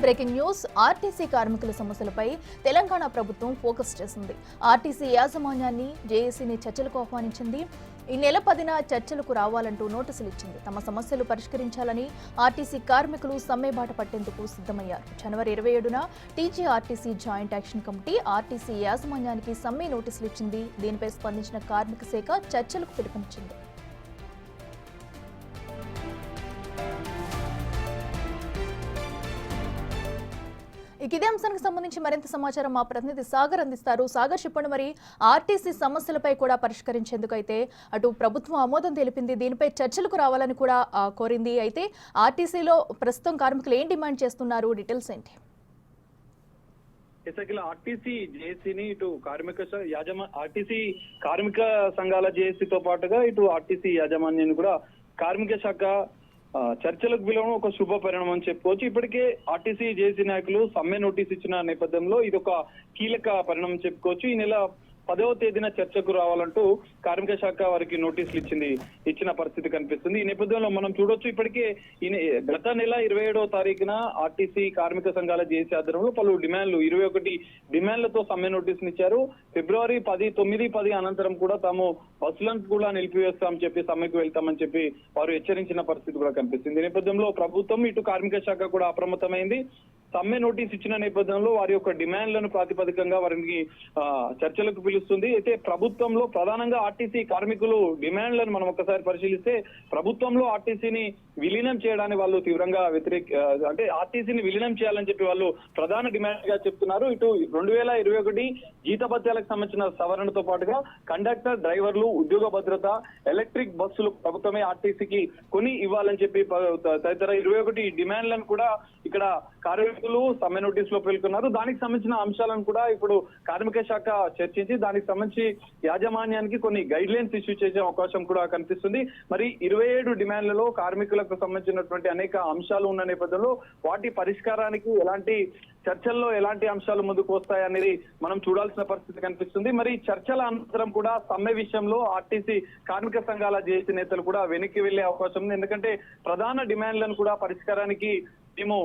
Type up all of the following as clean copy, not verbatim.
Breaking news RTC కార్మికుల సమస్యలపై తెలంగాణ ప్రభుత్వం ఫోకస్ చేసింది. ఆర్టీసీ యాజమాన్యాన్ని జేఏసీని చర్చలకు ఆహ్వానించింది. ఈ నెల 10న చర్చలకు రావాలంటూ నోటీసులు ఇచ్చింది. తమ సమస్యలు పరిష్కరించాలని ఆర్టీసీ కార్మికులు సమ్మె బాట పట్టేందుకు సిద్ధమయ్యారు. జనవరి 27న TGRTC joint action committee RTC యాజమాన్యానికి సమ్మె నోటీసులు ఇచ్చింది. దీనిపై స్పందించిన కార్మిక శాఖ చర్చలకు పిలుపునిచ్చింది. ఇదే అంశానికి సంబంధించి మరింత సమాచారం మా ప్రతినిధి సాగర్ అందిస్తారు. సాగర్, చెప్పండి, మరి ఆర్టీసీ సమస్యలపై కూడా పరిష్కరించేందుకు అయితే అటు ప్రభుత్వం ఆమోదం తెలిపింది, దీనిపై చర్చలకు రావాలని కూడా కోరింది. అయితే ఆర్టీసీలో ప్రస్తుతం కార్మికులు ఏం డిమాండ్ చేస్తున్నారు, డీటెయిల్స్ ఏంటి? ఆర్టీసీ జేఏసీని ఇటు ఆర్టీసీ కార్మిక సంఘాల జేఏసీతో పాటుగా ఇటు ఆర్టీసీ యాజమాన్యాన్ని కూడా కార్మిక శాఖ చర్చలకు పిలవడం ఒక శుభ పరిణామం అని చెప్పుకోవచ్చు. ఇప్పటికే ఆర్టీసీ జేఏసీ నాయకులు సమ్మె నోటీస్ ఇచ్చిన నేపథ్యంలో ఇది ఒక కీలక పరిణామం చెప్పుకోవచ్చు. ఈ నెల 10వ తేదీన చర్చకు రావాలంటూ కార్మిక శాఖ వారికి నోటీసులు ఇచ్చిన పరిస్థితి కనిపిస్తుంది. ఈ నేపథ్యంలో మనం చూడొచ్చు, ఇప్పటికే గత నెల 27వ తారీఖున ఆర్టీసీ కార్మిక సంఘాల జేఏసీ ఆధ్వర్యంలో పలు డిమాండ్లు 21 డిమాండ్లతో సమ్మె నోటీసులు ఇచ్చారు. ఫిబ్రవరి 9-10 అనంతరం కూడా తాము బస్సులను కూడా నిలిపివేస్తామని చెప్పి సమ్మెకు వెళ్తామని చెప్పి వారు హెచ్చరించిన పరిస్థితి కూడా కనిపిస్తుంది. ఈ నేపథ్యంలో ప్రభుత్వం ఇటు కార్మిక శాఖ కూడా అప్రమత్తమైంది. సమ్మె నోటీస్ ఇచ్చిన నేపథ్యంలో వారి యొక్క డిమాండ్లను ప్రాతిపదికంగా వారికి చర్చలకు పిలుస్తుంది. అయితే ప్రభుత్వంలో ప్రధానంగా ఆర్టీసీ కార్మికులు డిమాండ్లను మనం ఒకసారి పరిశీలిస్తే, ప్రభుత్వంలో ఆర్టీసీని విలీనం చేయడానికి వాళ్ళు తీవ్రంగా అంటే ఆర్టీసీని విలీనం చేయాలని చెప్పి వాళ్ళు ప్రధాన డిమాండ్ గా చెప్తున్నారు. ఇటు 2021 జీతభత్యాలకు సంబంధించిన సవరణతో పాటుగా కండక్టర్, డ్రైవర్లు, ఉద్యోగ భద్రత, ఎలక్ట్రిక్ బస్సులు ప్రభుత్వమే ఆర్టీసీకి కొని ఇవ్వాలని చెప్పి తదితర 21 డిమాండ్లను కూడా ఇక్కడ కార్మికులు సమ్మె నోటీస్ లో పేర్కొన్నారు. దానికి సంబంధించిన అంశాలను కూడా ఇప్పుడు కార్మిక శాఖ చర్చించి దానికి సంబంధించి యాజమాన్యానికి కొన్ని గైడ్ లైన్స్ ఇష్యూ చేసే అవకాశం కూడా కనిపిస్తుంది. మరి 27 డిమాండ్లలో కార్మికులకు సంబంధించినటువంటి అనేక అంశాలు ఉన్న నేపథ్యంలో వాటి పరిష్కారానికి చర్చల్లో ఎలాంటి అంశాలు ముందుకు వస్తాయనేది మనం చూడాల్సిన పరిస్థితి కనిపిస్తుంది. మరి చర్చల అనంతరం కూడా సమ్మె విషయంలో ఆర్టీసీ కార్మిక సంఘాల జేఏసీ నేతలు కూడా వెనక్కి వెళ్లే అవకాశం ఉంది. ఎందుకంటే ప్రధాన డిమాండ్లను కూడా పరిష్కారానికి మేము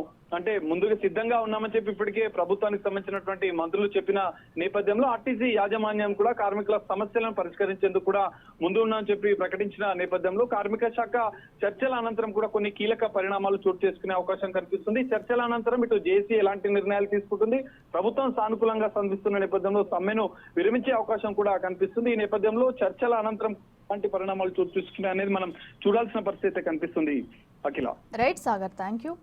ముందుగా సిద్ధంగా ఉన్నామని చెప్పి ఇప్పటికే ప్రభుత్వానికి సంబంధించినటువంటి మంత్రులు చెప్పిన నేపథ్యంలో ఆర్టీసీ యాజమాన్యం కూడా కార్మికుల సమస్యలను పరిష్కరించేందుకు కూడా ముందు ఉన్నామని చెప్పి ప్రకటించిన నేపథ్యంలో కార్మిక శాఖ చర్చల అనంతరం కూడా కొన్ని కీలక పరిణామాలు చోటు చేసుకునే అవకాశం కనిపిస్తుంది. చర్చల అనంతరం ఇటు జేఏసీ ఎలాంటి నిర్ణయాలు తీసుకుంటుంది, ప్రభుత్వం సానుకూలంగా స్పందిస్తున్న నేపథ్యంలో సమ్మెను విరమించే అవకాశం కూడా కనిపిస్తుంది. ఈ నేపథ్యంలో చర్చల అనంతరం ఎలాంటి పరిణామాలు చోటు చేసుకున్నాయి అనేది మనం చూడాల్సిన పరిస్థితి కనిపిస్తుంది. Akhila. Right Sagar, thank you.